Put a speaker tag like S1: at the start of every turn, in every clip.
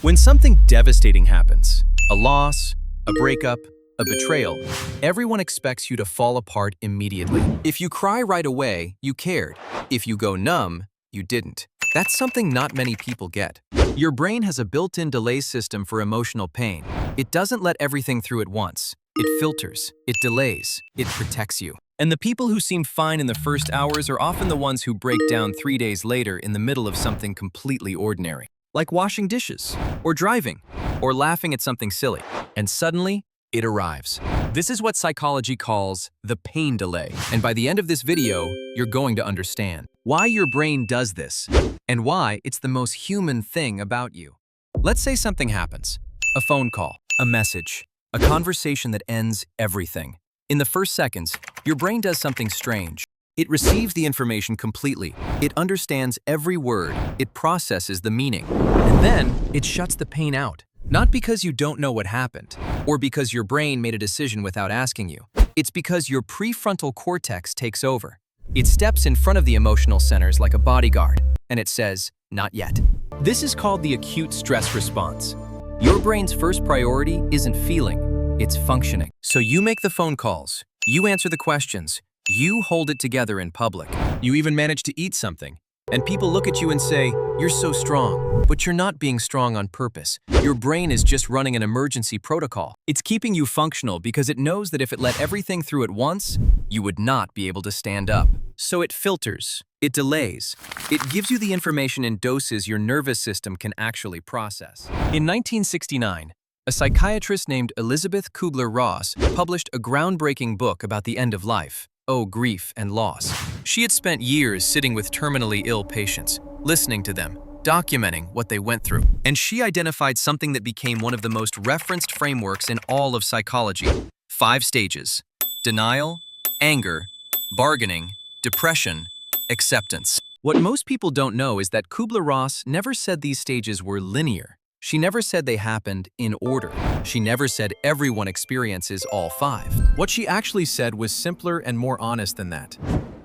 S1: When something devastating happens, a loss, a breakup, a betrayal, everyone expects you to fall apart immediately. If you cry right away, you cared. If you go numb, you didn't. That's something not many people get. Your brain has a built-in delay system for emotional pain. It doesn't let everything through at once. It filters, it delays, it protects you. And the people who seem fine in the first hours are often the ones who break down 3 days later in the middle of something completely ordinary, like washing dishes, or driving, or laughing at something silly. And suddenly, it arrives. This is what psychology calls the pain delay. And by the end of this video, you're going to understand why your brain does this and why it's the most human thing about you. Let's say something happens. A phone call, a message, a conversation that ends everything. In the first seconds, your brain does something strange. It receives the information completely. It understands every word. It processes the meaning. And then, it shuts the pain out. Not because you don't know what happened, or because your brain made a decision without asking you. It's because your prefrontal cortex takes over. It steps in front of the emotional centers like a bodyguard, and it says, "Not yet." This is called the acute stress response. Your brain's first priority isn't feeling, it's functioning. So you make the phone calls, you answer the questions, you hold it together in public. You even manage to eat something. And people look at you and say, "You're so strong." But you're not being strong on purpose. Your brain is just running an emergency protocol. It's keeping you functional because it knows that if it let everything through at once, you would not be able to stand up. So it filters, it delays, it gives you the information in doses your nervous system can actually process. In 1969, a psychiatrist named Elizabeth Kubler-Ross published a groundbreaking book about the end of life. Oh, grief and loss. She had spent years sitting with terminally ill patients, listening to them, documenting what they went through. And she identified something that became one of the most referenced frameworks in all of psychology. 5 stages: denial, anger, bargaining, depression, acceptance. What most people don't know is that Kubler-Ross never said these stages were linear. She never said they happened in order. She never said everyone experiences all 5. What she actually said was simpler and more honest than that.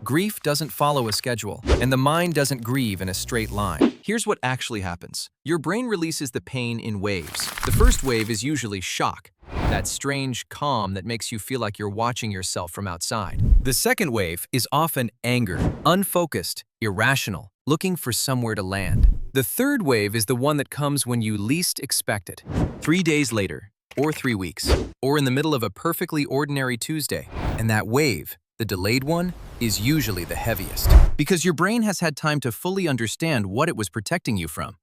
S1: Grief doesn't follow a schedule, and the mind doesn't grieve in a straight line. Here's what actually happens. Your brain releases the pain in waves. The first wave is usually shock, that strange calm that makes you feel like you're watching yourself from outside. The second wave is often anger, unfocused, irrational, looking for somewhere to land. The third wave is the one that comes when you least expect it. 3 days later, or 3 weeks, or in the middle of a perfectly ordinary Tuesday. And that wave, the delayed one, is usually the heaviest, because your brain has had time to fully understand what it was protecting you from.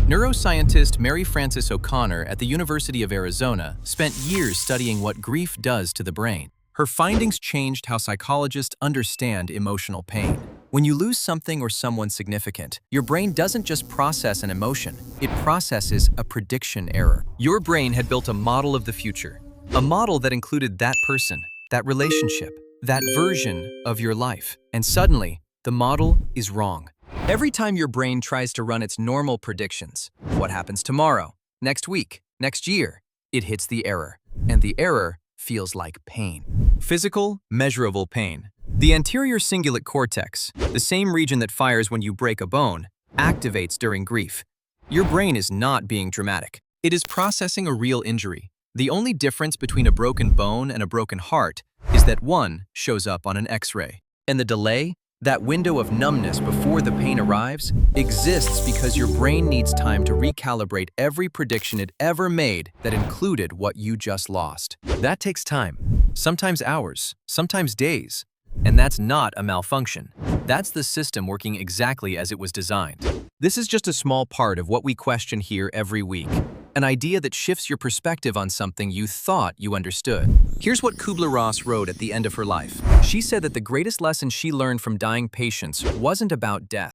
S1: Neuroscientist Mary Frances O'Connor at the University of Arizona spent years studying what grief does to the brain. Her findings changed how psychologists understand emotional pain. When you lose something or someone significant, your brain doesn't just process an emotion, it processes a prediction error. Your brain had built a model of the future, a model that included that person, that relationship, that version of your life. And suddenly, the model is wrong. Every time your brain tries to run its normal predictions, what happens tomorrow, next week, next year, it hits the error. And the error feels like pain. Physical, measurable pain. The anterior cingulate cortex, the same region that fires when you break a bone, activates during grief. Your brain is not being dramatic. It is processing a real injury. The only difference between a broken bone and a broken heart is that one shows up on an X-ray. And the delay, that window of numbness before the pain arrives, exists because your brain needs time to recalibrate every prediction it ever made that included what you just lost. That takes time, sometimes hours, sometimes days. And that's not a malfunction. That's the system working exactly as it was designed. This is just a small part of what we question here every week. An idea that shifts your perspective on something you thought you understood. Here's what Kubler-Ross wrote at the end of her life. She said that the greatest lesson she learned from dying patients wasn't about death.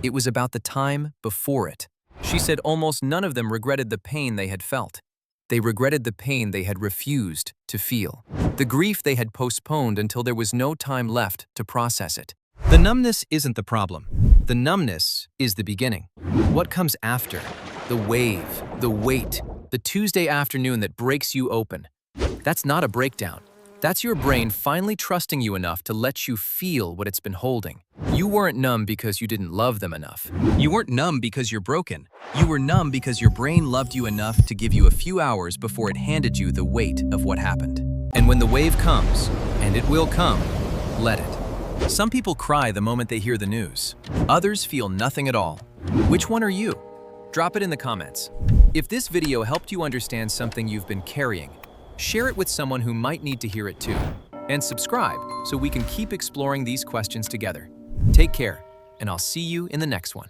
S1: It was about the time before it. She said almost none of them regretted the pain they had felt. They regretted the pain they had refused to feel, the grief they had postponed until there was no time left to process it. The numbness isn't the problem. The numbness is the beginning. What comes after? The wave, the weight, the Tuesday afternoon that breaks you open. That's not a breakdown. That's your brain finally trusting you enough to let you feel what it's been holding. You weren't numb because you didn't love them enough. You weren't numb because you're broken. You were numb because your brain loved you enough to give you a few hours before it handed you the weight of what happened. And when the wave comes, and it will come, let it. Some people cry the moment they hear the news. Others feel nothing at all. Which one are you? Drop it in the comments. If this video helped you understand something you've been carrying, share it with someone who might need to hear it too. And subscribe so we can keep exploring these questions together. Take care, and I'll see you in the next one.